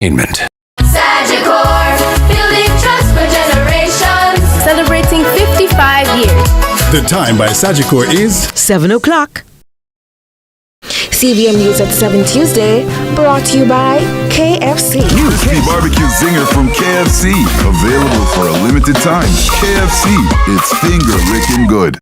Sagicor, building trust for generations. Celebrating 55 years. The time by Sagicor is 7 o'clock. CVM News at 7 Tuesday, brought to you by KFC. Crispy barbecue zinger from KFC. Available for a limited time. KFC, it's finger licking good.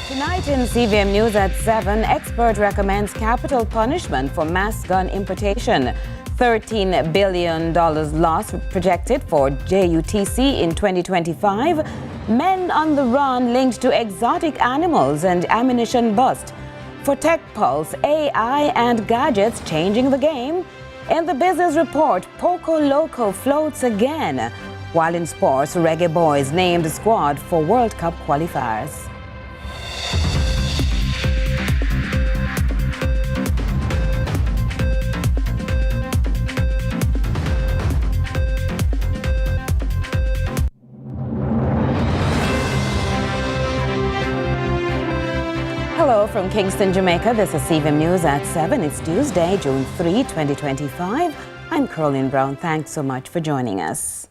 Tonight in CVM News at 7, expert recommends capital punishment for mass gun importation. $13 billion loss projected for JUTC in 2025. Men on the run linked to exotic animals and ammunition bust. For Tech Pulse, AI and gadgets changing the game. In the business report, Poco Loco floats again. While in sports, Reggae Boys named squad for World Cup qualifiers. Hello from Kingston, Jamaica. This is CVM News at 7. It's Tuesday, June 3, 2025. I'm Caroline Brown. Thanks so much for joining us.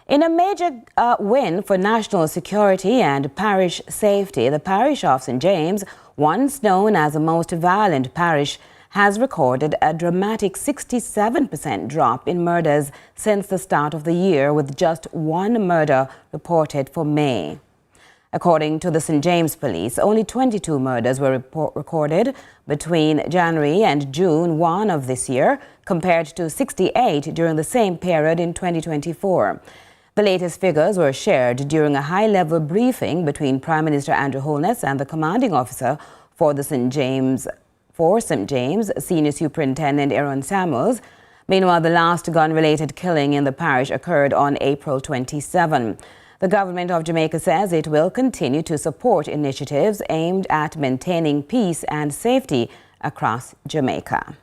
In a major win for national security and parish safety, the parish of St. James, once known as the most violent parish, has recorded a dramatic 67% drop in murders since the start of the year, with just one murder reported for May. According to the St. James Police, only 22 murders were recorded between January and June 1 of this year, compared to 68 during the same period in 2024. The latest figures were shared during a high-level briefing between Prime Minister Andrew Holness and the commanding officer for St. James, Senior Superintendent Aaron Samuels. Meanwhile, the last gun-related killing in the parish occurred on April 27. The government of Jamaica says it will continue to support initiatives aimed at maintaining peace and safety across Jamaica.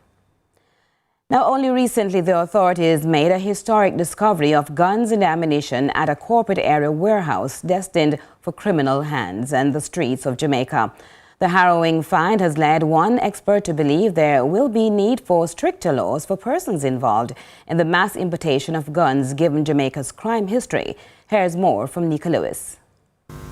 Now, only recently, the authorities made a historic discovery of guns and ammunition at a corporate area warehouse destined for criminal hands in the streets of Jamaica. The harrowing find has led one expert to believe there will be need for stricter laws for persons involved in the mass importation of guns, given Jamaica's crime history. Here's more from Nika Lewis.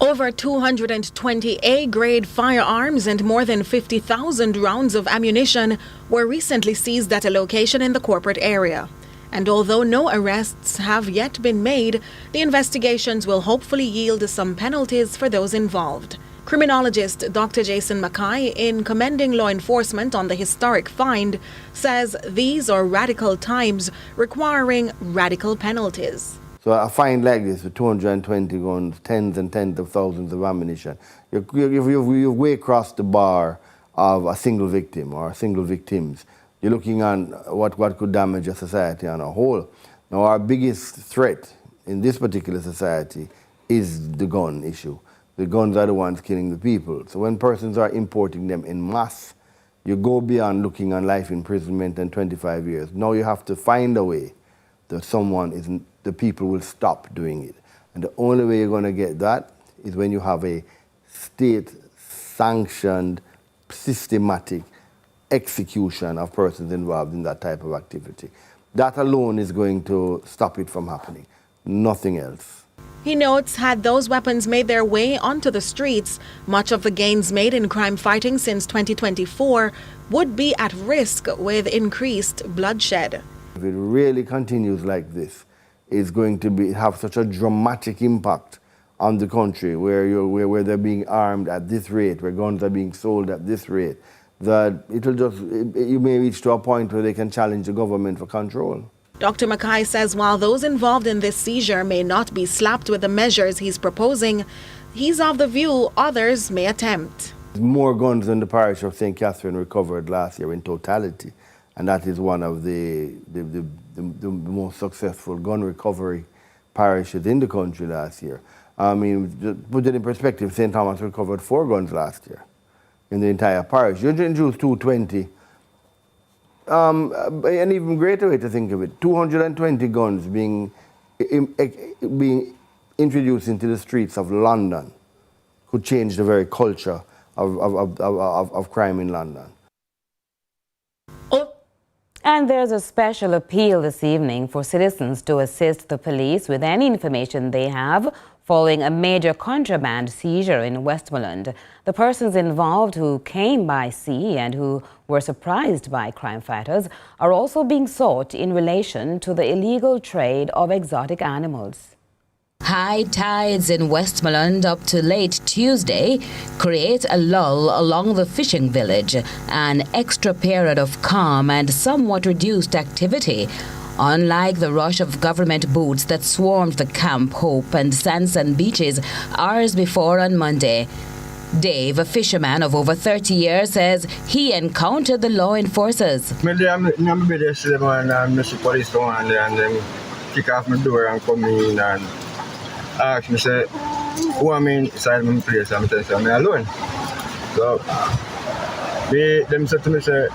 Over 220 A-grade firearms and more than 50,000 rounds of ammunition were recently seized at a location in the corporate area. And although no arrests have yet been made, the investigations will hopefully yield some penalties for those involved. Criminologist Dr. Jason Mackay, in commending law enforcement on the historic find, says these are radical times requiring radical penalties. So a find like this with 220 guns, tens and tens of thousands of ammunition, you've way across the bar of a single victim or single victims. You're looking on what could damage a society on a whole. Now, our biggest threat in this particular society is the gun issue. The guns are the ones killing the people. So when persons are importing them in mass, you go beyond looking on life imprisonment and 25 years. Now you have to find a way that the people will stop doing it. And the only way you're going to get that is when you have a state-sanctioned, systematic execution of persons involved in that type of activity. That alone is going to stop it from happening. Nothing else. He notes, had those weapons made their way onto the streets, much of the gains made in crime fighting since 2024 would be at risk with increased bloodshed. If it really continues like this, it's going to have such a dramatic impact on the country where they're being armed at this rate, where guns are being sold at this rate, that you may reach to a point where they can challenge the government for control. Dr. Mackay says while those involved in this seizure may not be slapped with the measures he's proposing, he's of the view others may attempt. More guns than the parish of St. Catherine recovered last year in totality, and that is one of the most successful gun recovery parishes in the country last year. I mean, just put it in perspective, St. Thomas recovered 4 guns last year in the entire parish. You introduced 220. An even greater way to think of it, 220 guns being introduced into the streets of London could change the very culture of crime in London. And there's a special appeal this evening for citizens to assist the police with any information they have following a major contraband seizure in Westmoreland. The persons involved who came by sea and who were surprised by crime fighters are also being sought in relation to the illegal trade of exotic animals. High tides in Westmoreland up to late Tuesday create a lull along the fishing village, an extra period of calm and somewhat reduced activity. Unlike the rush of government boats that swarmed the Camp Hope and Sanson beaches hours before on Monday. Dave, a fisherman of over 30 years, says he encountered the law enforcers. Kick off my door and come in and ask me, say, who am inside my place? I'm telling them I'm alone. So, them said to me, say,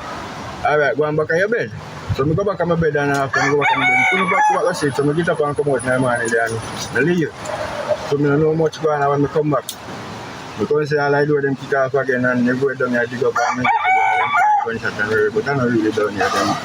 all right, go on back on your bed. So I go back on my bed and after I go back on my bed, come back to sleep. So I get up and come out in the morning and I leave. So I don't know much going on when I come back. Because all I do is them kick off again and they go down here, dig up and but I'm not really down here and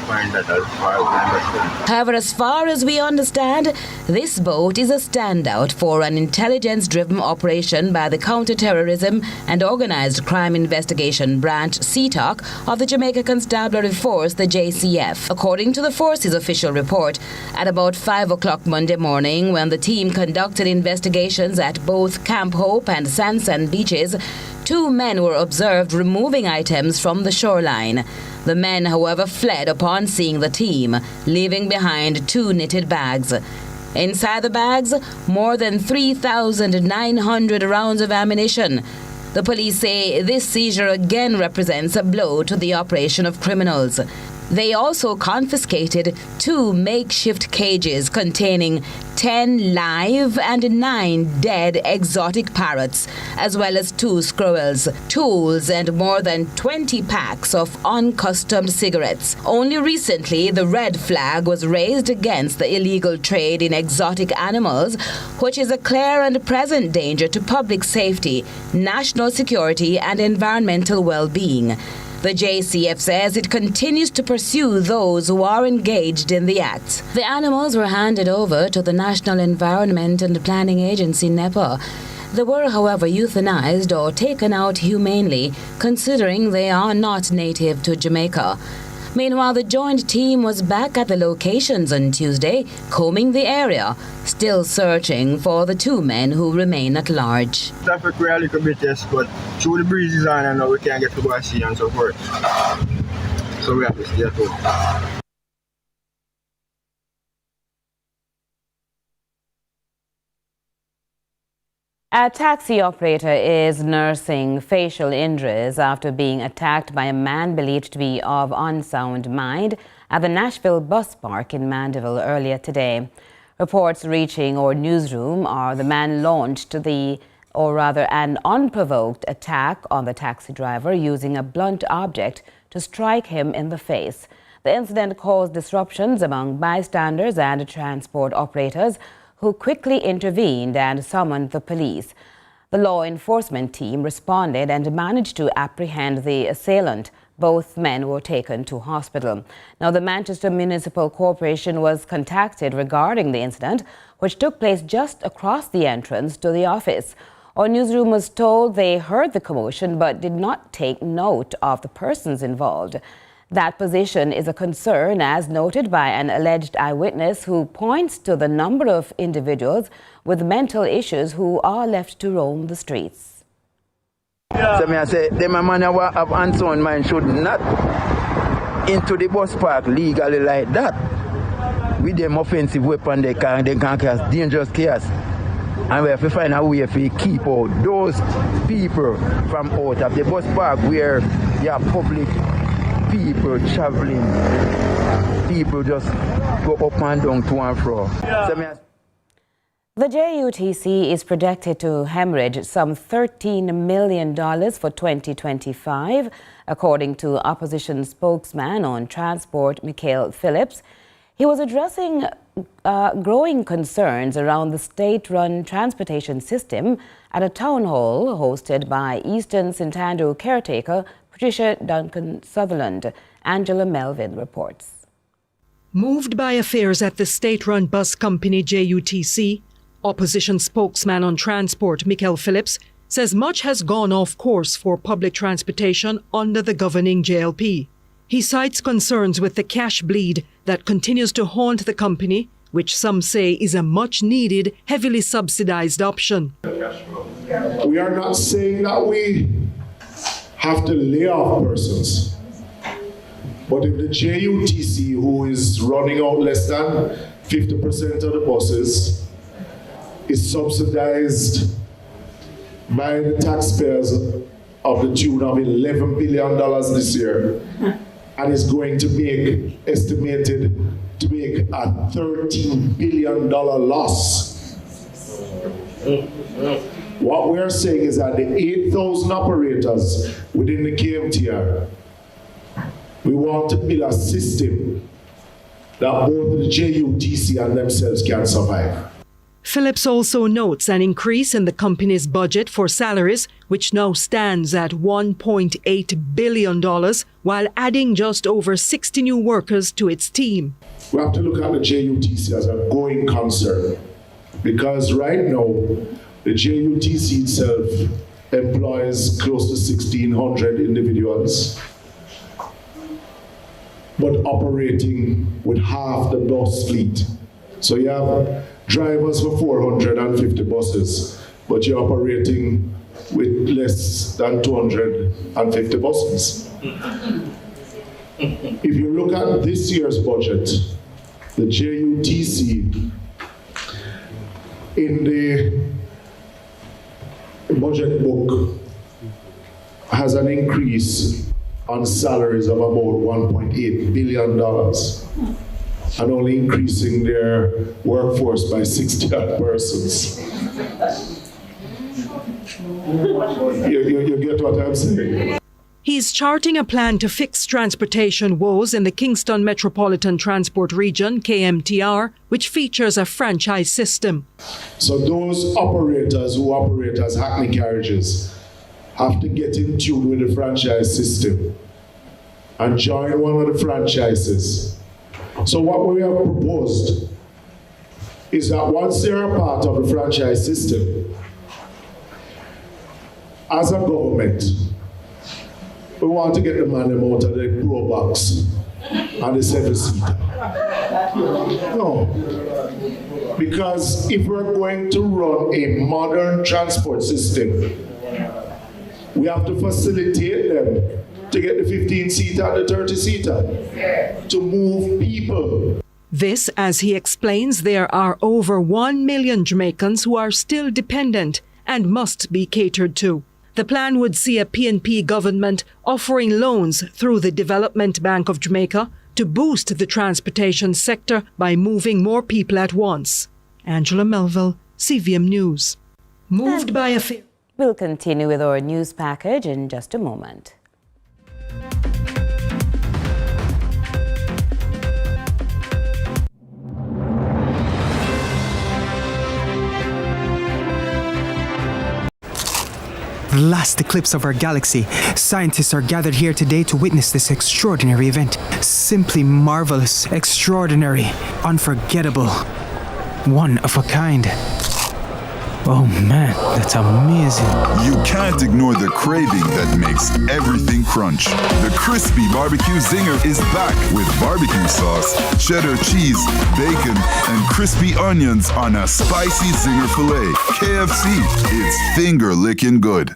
find that as far as I understand. However, as far as we understand, this boat is a standout for an intelligence-driven operation by the Counter-Terrorism and Organized Crime Investigation Branch (CTOC) of the Jamaica Constabulary Force, the JCF. According to the force's official report, at about 5 o'clock Monday morning, when the team conducted investigations at both Camp Hope and Sanson beaches, 2 men were observed removing items from the shoreline. The men, however, fled upon seeing the team, leaving behind 2 knitted bags. Inside the bags, more than 3,900 rounds of ammunition. The police say this seizure again represents a blow to the operation of criminals. They also confiscated 2 makeshift cages containing 10 live and 9 dead exotic parrots, as well as 2 squirrels, tools, and more than 20 packs of uncustomed cigarettes. Only recently, the red flag was raised against the illegal trade in exotic animals, which is a clear and present danger to public safety, national security, and environmental well-being. The JCF says it continues to pursue those who are engaged in the act. The animals were handed over to the National Environment and Planning Agency, NEPA. They were, however, euthanized or taken out humanely, considering they are not native to Jamaica. Meanwhile, the joint team was back at the locations on Tuesday, combing the area, still searching for the 2 men who remain at large. Traffic we're a little bit, yes, but through the breeze is on and now we can't get to go sea and so forth. So we have to stay at home. A taxi operator is nursing facial injuries after being attacked by a man believed to be of unsound mind at the Nashville bus park in Mandeville earlier today. Reports reaching our newsroom are the man launched an unprovoked attack on the taxi driver using a blunt object to strike him in the face. The incident caused disruptions among bystanders and transport operators, who quickly intervened and summoned the police. The law enforcement team responded and managed to apprehend the assailant. Both men were taken to hospital. Now, the Manchester Municipal Corporation was contacted regarding the incident, which took place just across the entrance to the office. Our newsroom was told they heard the commotion but did not take note of the persons involved. That position is a concern, as noted by an alleged eyewitness who points to the number of individuals with mental issues who are left to roam the streets. So I say, them a man who have unsound mind should not into the bus park legally like that. With them offensive weapon, they can cause dangerous chaos. And we have to find a way to keep out those people from out of the bus park where you have public people traveling, people just go up and down to and fro. The JUTC is projected to hemorrhage some $13 million for 2025, according to opposition spokesman on transport, Michael Phillips. He was addressing growing concerns around the state-run transportation system at a town hall hosted by Eastern St. Andrew caretaker Patricia Duncan Sutherland. Angela Melvin reports. Moved by affairs at the state-run bus company JUTC, opposition spokesman on transport Michael Phillips says much has gone off course for public transportation under the governing JLP. He cites concerns with the cash bleed that continues to haunt the company, which some say is a much-needed, heavily subsidized option. We are not saying that we have to lay off persons. But if the JUTC, who is running out less than 50% of the buses, is subsidized by the taxpayers of the tune of $11 billion this year, and is going to make, estimated to make a $13 billion loss. What we're saying is that the 8,000 operators within the KMTR, we want to build a system that both the JUTC and themselves can survive. Phillips also notes an increase in the company's budget for salaries, which now stands at $1.8 billion, while adding just over 60 new workers to its team. We have to look at the JUTC as a going concern, because right now, the JUTC itself employs close to 1,600 individuals, but operating with half the bus fleet. So you have drivers for 450 buses, but you're operating with less than 250 buses. If you look at this year's budget, the JUTC in the budget book has an increase on salaries of about $1.8 billion. And only increasing their workforce by 60 persons. You get what I'm saying? He's charting a plan to fix transportation woes in the Kingston Metropolitan Transport Region, KMTR, which features a franchise system. So those operators who operate as Hackney carriages have to get in tune with the franchise system and join one of the franchises. So what we have proposed is that once they are part of the franchise system, as a government, we want to get the money out of the Pro Box and the 7-seater. No, because if we're going to run a modern transport system, we have to facilitate them to get the 15-seater and the 30-seater, to move people. This, as he explains, there are over 1 million Jamaicans who are still dependent and must be catered to. The plan would see a PNP government offering loans through the Development Bank of Jamaica to boost the transportation sector by moving more people at once. Angela Melville, CVM News. Moved by a... We'll continue with our news package in just a moment. The last eclipse of our galaxy. Scientists are gathered here today to witness this extraordinary event. Simply marvelous, extraordinary, unforgettable, one of a kind. Oh man, that's amazing. You can't ignore the craving that makes everything crunch. The crispy barbecue zinger is back with barbecue sauce, cheddar cheese, bacon, and crispy onions on a spicy zinger filet. KFC, it's finger licking good.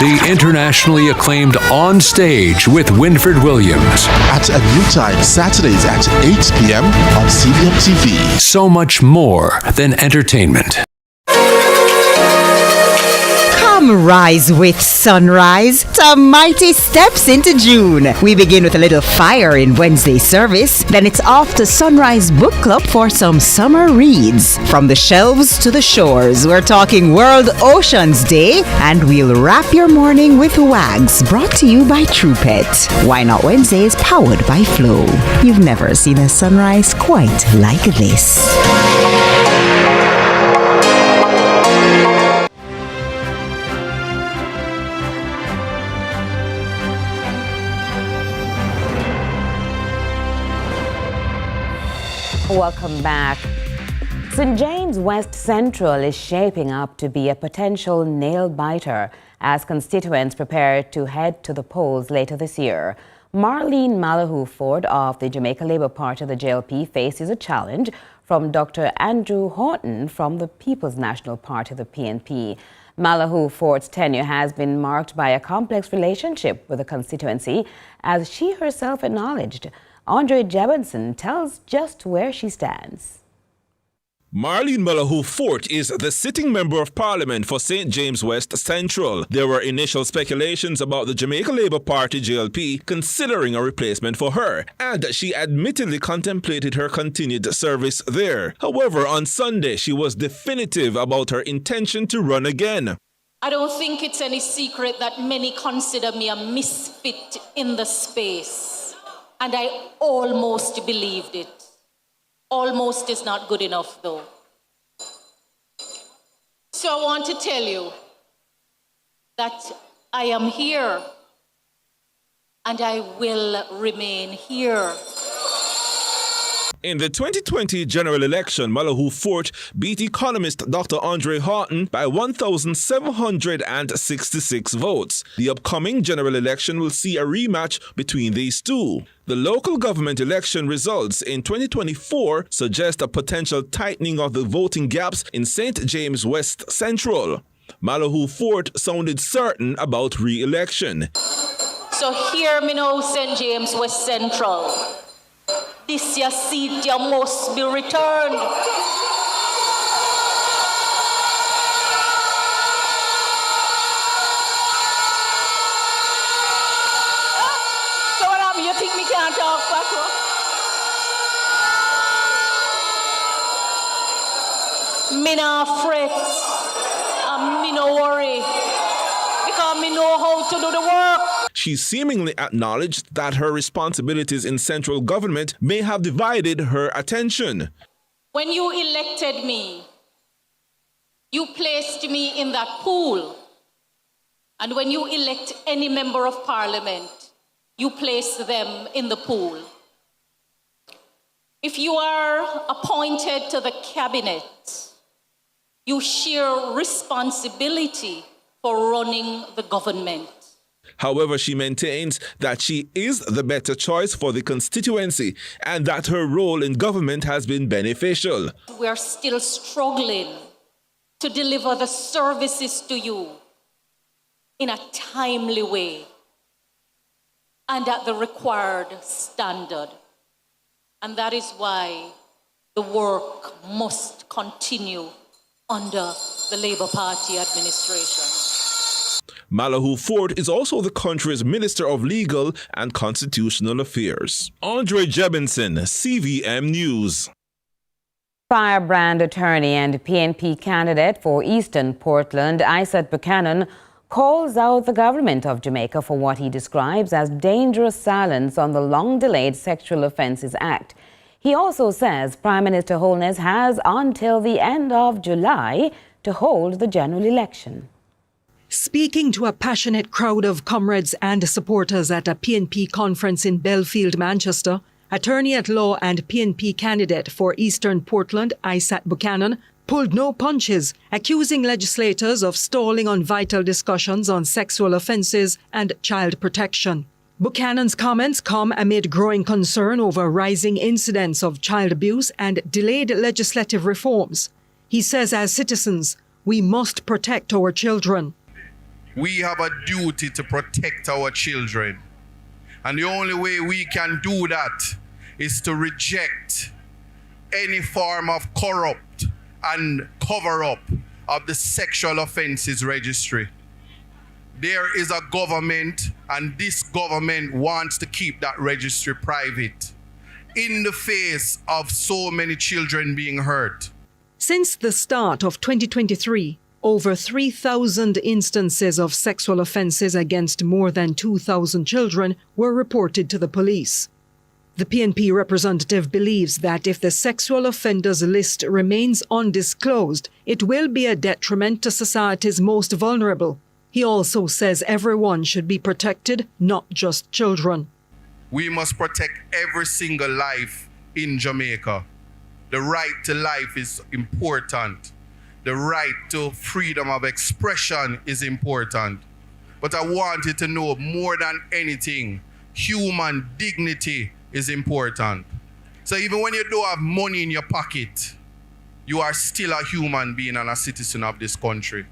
see internationally acclaimed On Stage with Winfred Williams. At a new time, Saturdays at 8 p.m. on CVM TV. So much more than entertainment. Come rise with sunrise to mighty steps into June. We begin with a little fire in Wednesday service. Then it's off to Sunrise Book Club for some summer reads. From the shelves to the shores, we're talking World Oceans Day, and we'll wrap your morning with WAGs, brought to you by TruePet. Why Not Wednesday is powered by Flow. You've never seen a sunrise quite like this. Welcome back. St. James West Central is shaping up to be a potential nail-biter as constituents prepare to head to the polls later this year. Marlene Malahoo Ford of the Jamaica Labour Party, the JLP, faces a challenge from Dr. Andrew Horton from the People's National Party, the PNP. Malahoo Ford's tenure has been marked by a complex relationship with the constituency, as she herself acknowledged. Andre Jebinson tells just where she stands. Marlene Malahoo Fort is the sitting member of Parliament for St. James West Central. There were initial speculations about the Jamaica Labour Party JLP considering a replacement for her, and she admittedly contemplated her continued service there. However, on Sunday, she was definitive about her intention to run again. I don't think it's any secret that many consider me a misfit in the space. And I almost believed it. Almost is not good enough, though. So I want to tell you that I am here and I will remain here. In the 2020 general election, Malahoo Fort beat economist Dr. Andre Horton by 1,766 votes. The upcoming general election will see a rematch between these two. The local government election results in 2024 suggest a potential tightening of the voting gaps in St. James West Central. Malahoo Fort sounded certain about re-election. So hear me now, St. James West Central. This your seat, you must be returned. So what happened? You think me can't talk back? Me not fret, and me no worry, because me know how to do the work. She seemingly acknowledged that her responsibilities in central government may have divided her attention. When you elected me, you placed me in that pool. And when you elect any member of parliament, you place them in the pool. If you are appointed to the cabinet, you share responsibility for running the government. However, she maintains that she is the better choice for the constituency and that her role in government has been beneficial. We are still struggling to deliver the services to you in a timely way and at the required standard. And that is why the work must continue under the Labour Party administration. Malahoo Fort is also the country's Minister of Legal and Constitutional Affairs. Andre Jebinson, CVM News. Firebrand attorney and PNP candidate for Eastern Portland, Isaac Buchanan, calls out the government of Jamaica for what he describes as dangerous silence on the long-delayed Sexual Offences Act. He also says Prime Minister Holness has until the end of July to hold the general election. Speaking to a passionate crowd of comrades and supporters at a PNP conference in Belfield, Manchester, attorney-at-law and PNP candidate for Eastern Portland, Isaac Buchanan, pulled no punches, accusing legislators of stalling on vital discussions on sexual offences and child protection. Buchanan's comments come amid growing concern over rising incidents of child abuse and delayed legislative reforms. He says as citizens, we must protect our children. We have a duty to protect our children. And the only way we can do that is to reject any form of corrupt and cover-up of the sexual offences registry. There is a government, and this government wants to keep that registry private in the face of so many children being hurt. Since the start of 2023, over 3,000 instances of sexual offences against more than 2,000 children were reported to the police. The PNP representative believes that if the sexual offenders list remains undisclosed, it will be a detriment to society's most vulnerable. He also says everyone should be protected, not just children. We must protect every single life in Jamaica. The right to life is important. The right to freedom of expression is important. But I want you to know, more than anything, human dignity is important. So even when you don't have money in your pocket, you are still a human being and a citizen of this country.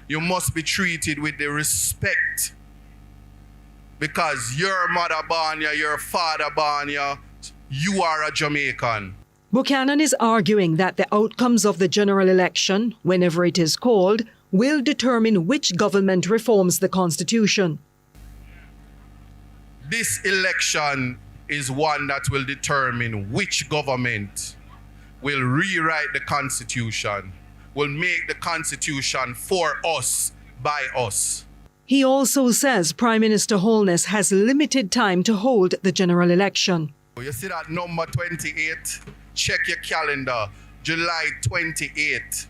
You must be treated with the respect, because your mother born you, your father born you are a Jamaican. Buchanan is arguing that the outcomes of the general election, whenever it is called, will determine which government reforms the Constitution. This election is one that will determine which government will rewrite the Constitution, will make the Constitution for us, by us. He also says Prime Minister Holness has limited time to hold the general election. You see that number 28? Check your calendar. July 28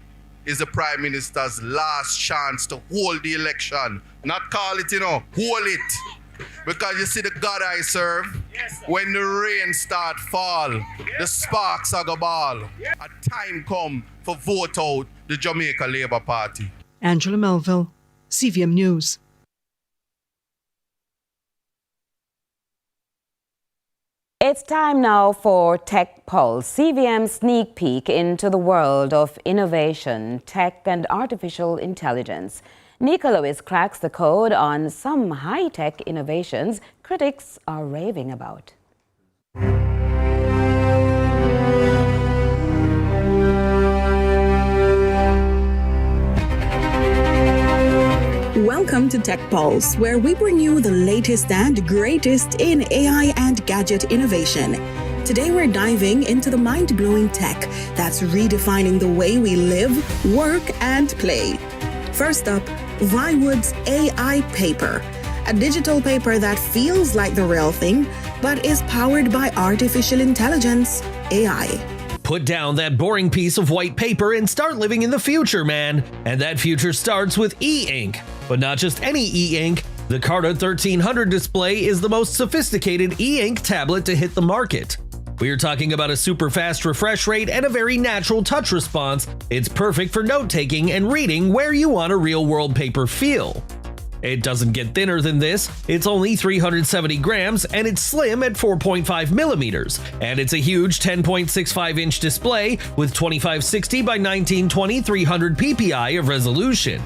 is the Prime Minister's last chance to hold the election. Not call it, hold it. Because you see the God I serve, when the rain start fall, the sparks are go ball. A time come for vote out the Jamaica Labour Party. Angela Melville, CVM News. It's time now for Tech Pulse, CVM's sneak peek into the world of innovation, tech and artificial intelligence. Nika Lewis cracks the code on some high-tech innovations critics are raving about. Welcome to Tech Pulse, where we bring you the latest and greatest in AI and gadget innovation. Today we're diving into the mind-blowing tech that's redefining the way we live, work, and play. First up, Viwood's AI paper, a digital paper that feels like the real thing, but is powered by artificial intelligence, AI. Put down that boring piece of white paper and start living in the future, man. And that future starts with e-ink. But not just any e-ink. The Carta 1300 display is the most sophisticated e-ink tablet to hit the market. We're talking about a super fast refresh rate and a very natural touch response. It's perfect for note-taking and reading where you want a real-world paper feel. It doesn't get thinner than this. It's only 370 grams and it's slim at 4.5 millimeters. And it's a huge 10.65-inch display with 2560 by 1920 300 ppi of resolution.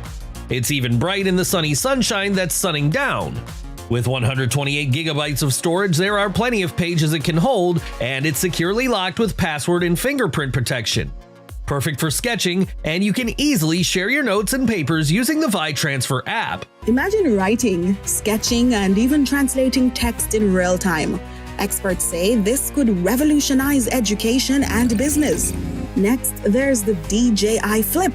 It's even bright in the sunny sunshine that's sunning down. With 128 gigabytes of storage, there are plenty of pages it can hold, and it's securely locked with password and fingerprint protection. Perfect for sketching, and you can easily share your notes and papers using the ViTransfer app. Imagine writing, sketching, and even translating text in real time. Experts say this could revolutionize education and business. Next, there's the DJI Flip,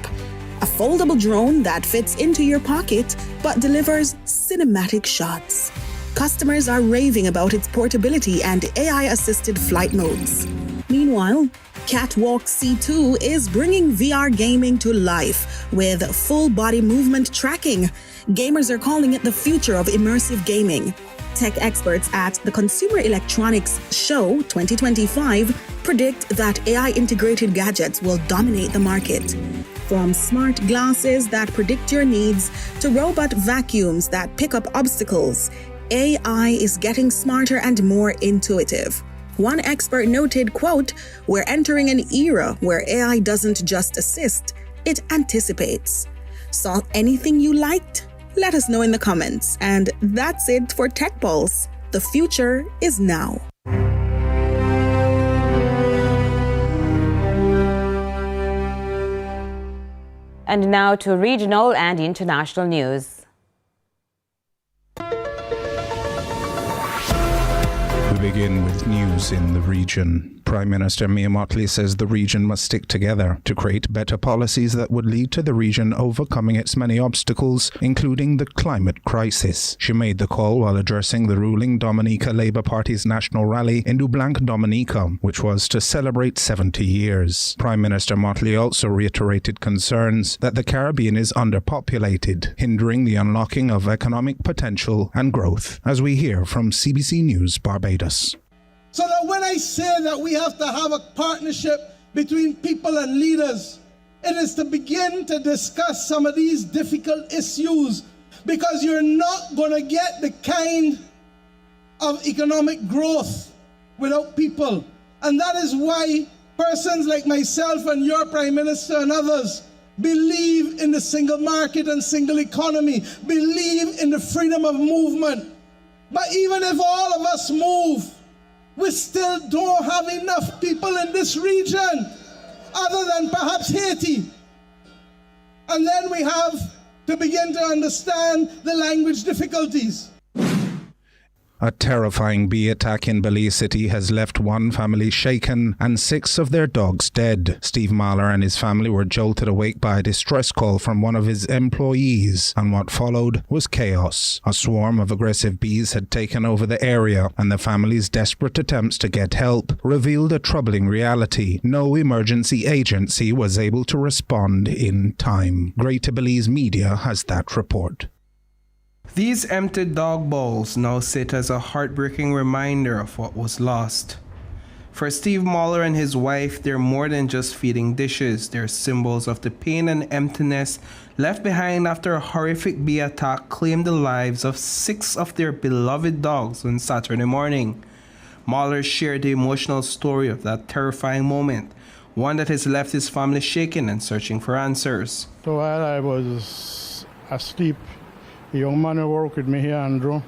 a foldable drone that fits into your pocket but delivers cinematic shots. Customers are raving about its portability and AI-assisted flight modes. Meanwhile, Catwalk C2 is bringing VR gaming to life with full body movement tracking. Gamers are calling it the future of immersive gaming. Tech experts at the Consumer Electronics Show 2025 predict that AI-integrated gadgets will dominate the market. From smart glasses that predict your needs to robot vacuums that pick up obstacles, AI is getting smarter and more intuitive. One expert noted, quote, "We're entering an era where AI doesn't just assist, it anticipates. Saw anything you liked? Let us know in the comments. And that's it for Tech Pulse. The future is now. And now to regional and international news. We begin with news in the region. Prime Minister Mia Mottley says the region must stick together to create better policies that would lead to the region overcoming its many obstacles, including the climate crisis. She made the call while addressing the ruling Dominica Labour Party's national rally in Dublanc, Dominica, which was to celebrate 70 years. Prime Minister Mottley also reiterated concerns that the Caribbean is underpopulated, hindering the unlocking of economic potential and growth, as we hear from CBC News Barbados. So that when I say that we have to have a partnership between people and leaders, it is to begin to discuss some of these difficult issues, because you're not going to get the kind of economic growth without people. And that is why persons like myself and your Prime Minister and others believe in the single market and single economy, believe in the freedom of movement. But even if all of us move, we still don't have enough people in this region, other than perhaps Haiti. And then we have to begin to understand the language difficulties. A terrifying bee attack in Belize City has left one family shaken and 6 of their dogs dead. Steve Mahler and his family were jolted awake by a distress call from one of his employees, and what followed was chaos. A swarm of aggressive bees had taken over the area, and the family's desperate attempts to get help revealed a troubling reality. No emergency agency was able to respond in time. Greater Belize Media has that report. These empty dog bowls now sit as a heartbreaking reminder of what was lost. For Steve Mahler and his wife, they're more than just feeding dishes. They're symbols of the pain and emptiness left behind after a horrific bee attack claimed the lives of 6 of their beloved dogs on Saturday morning. Mahler shared the emotional story of that terrifying moment, one that has left his family shaken and searching for answers. So while I was asleep, the young man who worked with me here, Andrew,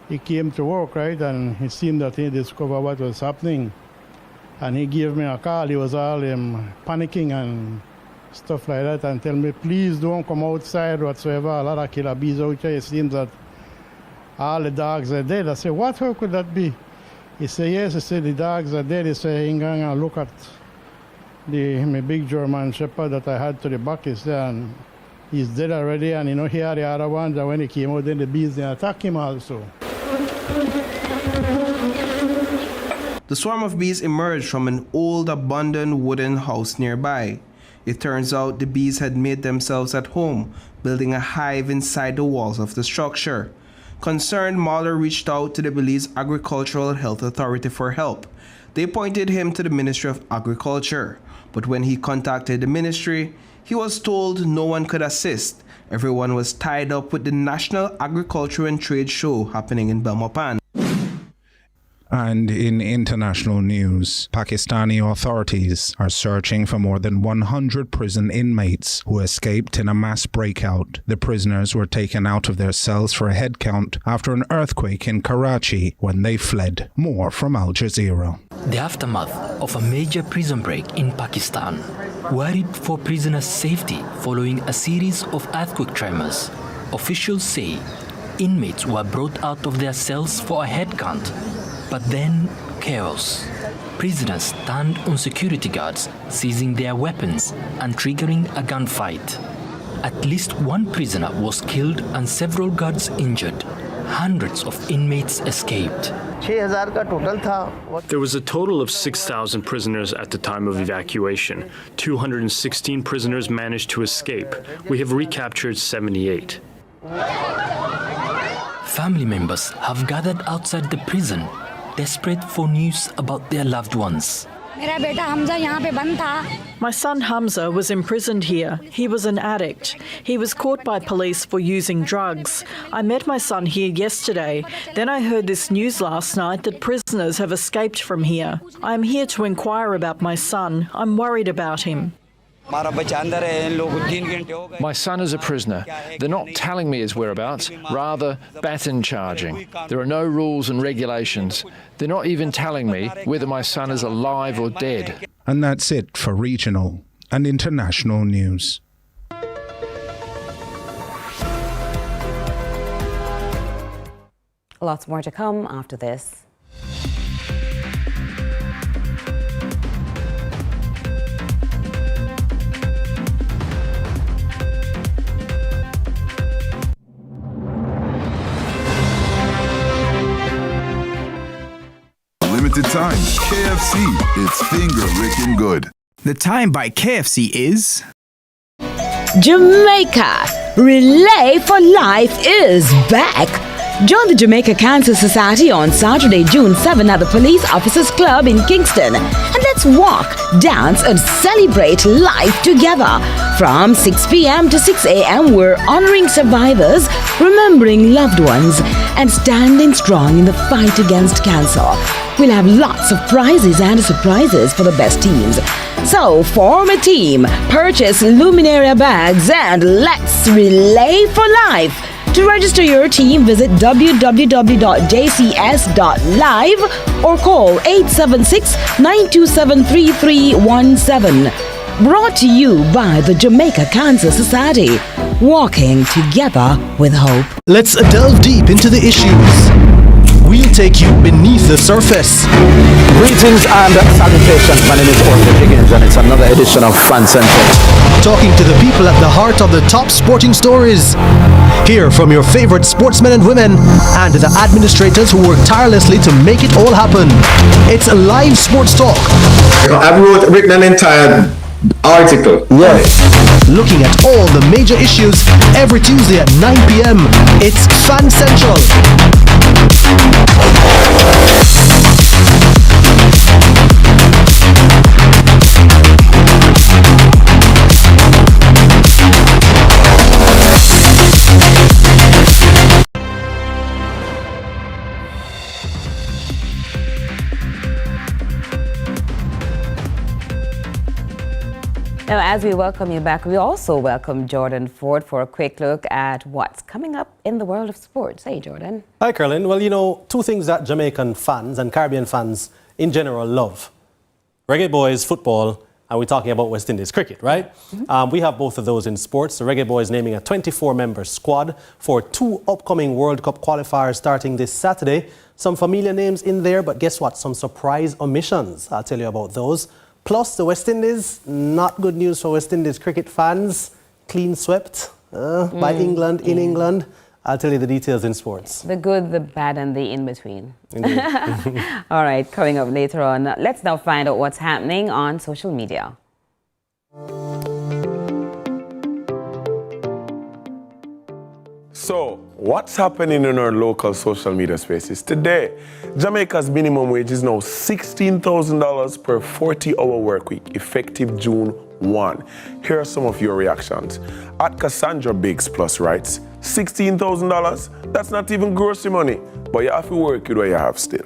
he came to work, right, and it seemed that he discovered what was happening. And he gave me a call. He was all panicking and stuff like that, and tell me, please don't come outside whatsoever. A lot of killer bees out there. It seems that all the dogs are dead. I said, what? How could that be? He said, yes. He said, the dogs are dead. He said, I'm going to look at my big German Shepherd that I had to the back. He said, and he's dead already, and he had the other ones, and when he came out, then the bees, they attacked him also. The swarm of bees emerged from an old abandoned wooden house nearby. It turns out the bees had made themselves at home, building a hive inside the walls of the structure. Concerned, Mahler reached out to the Belize Agricultural Health Authority for help. They pointed him to the Ministry of Agriculture, but when he contacted the ministry, he was told no one could assist. Everyone was tied up with the National Agriculture and Trade Show happening in Belmopan. And in international news, Pakistani authorities are searching for more than 100 prison inmates who escaped in a mass breakout. The prisoners were taken out of their cells for a head count after an earthquake in Karachi when they fled. More from Al Jazeera. The aftermath of a major prison break in Pakistan. Worried for prisoners' safety following a series of earthquake tremors, officials say inmates were brought out of their cells for a head count. But then, chaos. Prisoners turned on security guards, seizing their weapons and triggering a gunfight. At least one prisoner was killed and several guards injured. Hundreds of inmates escaped. There was a total of 6,000 prisoners at the time of evacuation. 216 prisoners managed to escape. We have recaptured 78. Family members have gathered outside the prison, desperate for news about their loved ones. My son Hamza was imprisoned here. He was an addict. He was caught by police for using drugs. I met my son here yesterday. Then I heard this news last night that prisoners have escaped from here. I am here to inquire about my son. I'm worried about him. My son is a prisoner. They're not telling me his whereabouts, rather baton charging. There are no rules and regulations. They're not even telling me whether my son is alive or dead. And that's it for regional and international news. Lots more to come after this. Limited time, KFC. It's finger licking good. The time by KFC is... Jamaica Relay for Life is back. Join the Jamaica Cancer Society on Saturday, June 7 at the Police Officers Club in Kingston. And let's walk, dance, and celebrate life together. From 6 p.m. to 6 a.m., we're honoring survivors, remembering loved ones, and standing strong in the fight against cancer. We'll have lots of prizes and surprises for the best teams. So, form a team, purchase Luminaria bags, and let's relay for life. To register your team, visit www.jcs.live or call 876-927-3317. Brought to you by the Jamaica Cancer Society. Walking together with hope. Let's delve deep into the issues. We'll take you beneath the surface. Greetings and salutations. My name is Orville Higgins and it's another edition of Fan Central. Talking to the people at the heart of the top sporting stories. Hear from your favorite sportsmen and women and the administrators who work tirelessly to make it all happen. It's a live sports talk. I've written an entire article. Yes. Looking at all the major issues every Tuesday at 9 p.m. It's Fan Central. Now, as we welcome you back, we also welcome Jordan Ford for a quick look at what's coming up in the world of sports. Hey, Jordan. Hi, Caroline. Well, you know, two things that Jamaican fans and Caribbean fans in general love. Reggae Boys, football, and we're talking about West Indies cricket, right? Mm-hmm. We have both of those in sports. The Reggae Boys naming a 24-member squad for two upcoming World Cup qualifiers starting this Saturday. Some familiar names in there, but guess what? Some surprise omissions. I'll tell you about those. Plus, the West Indies, not good news for West Indies cricket fans. Clean swept by England, in England. I'll tell you the details in sports. The good, the bad, and the in-between. All right, coming up later on. Let's now find out what's happening on social media. So, what's happening in our local social media spaces today? Jamaica's minimum wage is now $16,000 per 40-hour work week, effective June 1. Here are some of your reactions. At Cassandra Biggs Plus writes, $16,000? That's not even grocery money, but you have to work with what you have still.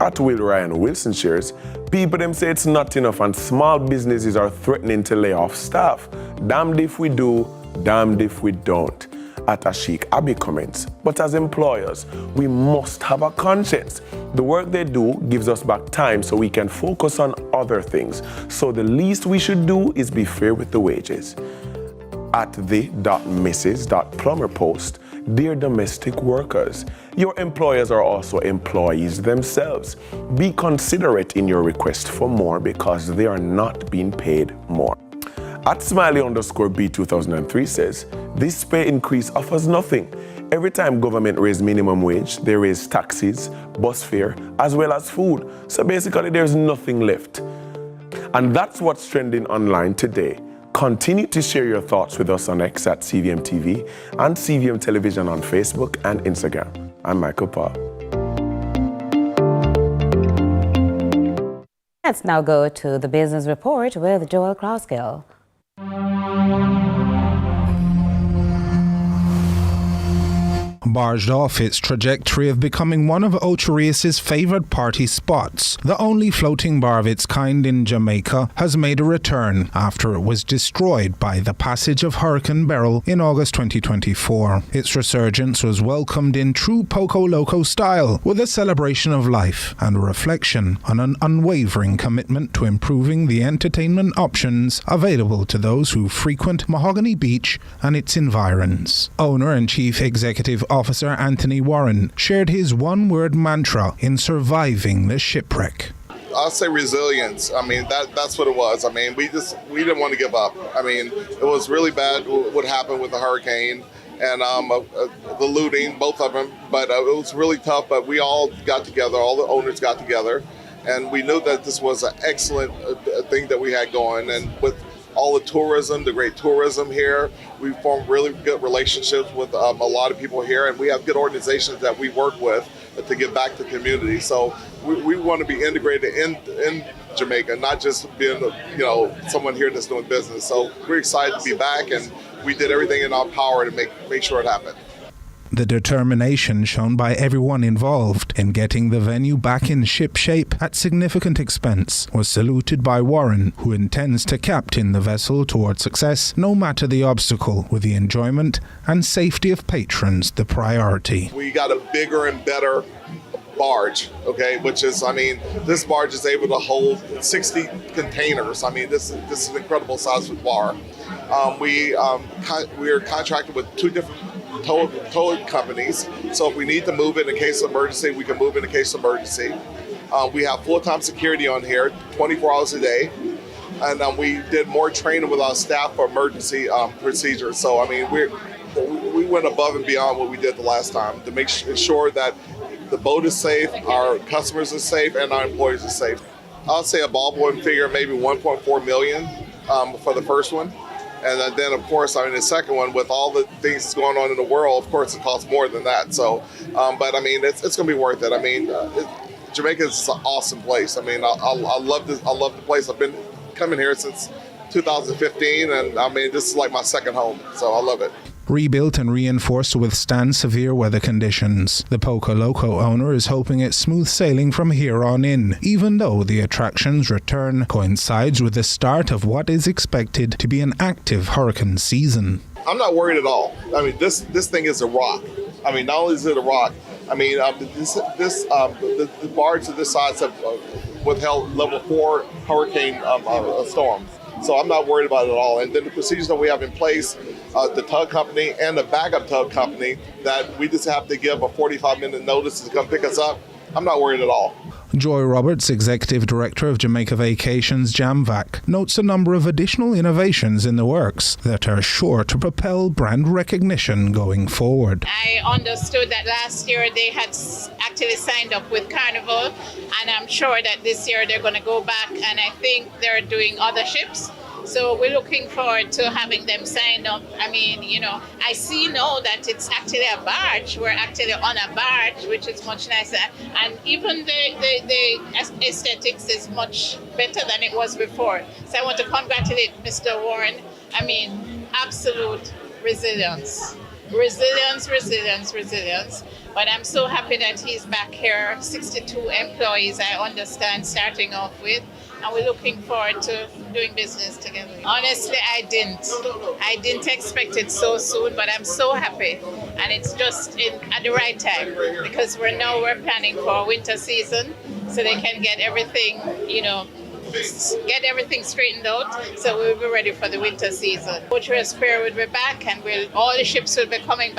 At Will Ryan Wilson shares, people them say it's not enough and small businesses are threatening to lay off staff. Damned if we do, damned if we don't. At Ashik Abi comments, but as employers, we must have a conscience. The work they do gives us back time so we can focus on other things. So the least we should do is be fair with the wages. At the.mrs.plumber post, dear domestic workers, your employers are also employees themselves. Be considerate in your request for more because they are not being paid more. At Smiley_B2003 says, this pay increase offers nothing. Every time government raise minimum wage, they raise taxes, bus fare, as well as food. So basically there's nothing left. And that's what's trending online today. Continue to share your thoughts with us on X at CVM TV and CVM Television on Facebook and Instagram. I'm Michael Paul. Let's now go to the business report with Joel Krauskill. barged off its trajectory of becoming one of Ocherius's favoured party spots. The only floating bar of its kind in Jamaica has made a return after it was destroyed by the passage of Hurricane Beryl in August 2024. Its resurgence was welcomed in true Poco Loco style, with a celebration of life and a reflection on an unwavering commitment to improving the entertainment options available to those who frequent Mahogany Beach and its environs. Owner and Chief Executive Officer Anthony Warren shared his one-word mantra in surviving the shipwreck. I'll say resilience. I mean, that's what it was. I mean, we didn't want to give up. I mean, it was really bad what happened with the hurricane and the looting, both of them. But it was really tough. But we all got together, all the owners got together, and we knew that this was an excellent thing that we had going. And with all the tourism, the great tourism here, we formed really good relationships with a lot of people here, and we have good organizations that we work with to give back to the community. So we want to be integrated in Jamaica, not just being someone here that's doing business. So we're excited to be back, and we did everything in our power to make sure it happened. The determination shown by everyone involved in getting the venue back in ship shape at significant expense was saluted by Warren, who intends to captain the vessel toward success no matter the obstacle, with the enjoyment and safety of patrons the priority. We got a bigger and better barge, okay, which is, I mean, this barge is able to hold 60 containers. I mean, this is an incredible size for bar. We are contracted with 2 different towing companies, so if we need to move in case of emergency, we can move in case of emergency. We have full-time security on here, 24 hours a day, and we did more training with our staff for emergency procedures. So, I mean, we went above and beyond what we did the last time to make sure that the boat is safe, our customers are safe, and our employees are safe. I'll say a ballpoint figure, maybe 1.4 million for the first one. And then, of course, I mean, the second one, with all the things that's going on in the world, of course, it costs more than that. So, but I mean, it's going to be worth it. I mean, Jamaica is an awesome place. I mean, I love this. I love the place. I've been coming here since 2015, and I mean, this is like my second home. So I love it. Rebuilt and reinforced to withstand severe weather conditions, the Poco Loco owner is hoping it's smooth sailing from here on in, even though the attraction's return coincides with the start of what is expected to be an active hurricane season. I'm not worried at all. I mean, this thing is a rock. I mean, not only is it a rock, I mean, the barge of this size have withheld level 4 hurricane storms. So I'm not worried about it at all. And then the procedures that we have in place, the tug company and the backup tug company, that we just have to give a 45-minute notice to come pick us up. I'm not worried at all. Joy Roberts, Executive Director of Jamaica Vacations JAMVAC, notes a number of additional innovations in the works that are sure to propel brand recognition going forward. I understood that last year they had actually signed up with Carnival, and I'm sure that this year they're going to go back, and I think they're doing other ships. So we're looking forward to having them sign up. I mean, I see now that it's actually a barge. We're actually on a barge, which is much nicer. And even the aesthetics is much better than it was before. So I want to congratulate Mr. Warren. I mean, absolute resilience. Resilience. But I'm so happy that he's back here. 62 employees, I understand, starting off with. And we're looking forward to doing business together. Honestly, I didn't expect it so soon, but I'm so happy. And it's just at the right time, because we're planning for winter season, so they can get everything, get everything straightened out, so we'll be ready for the winter season. Boat Race Fair will be back, and all the ships will be coming back.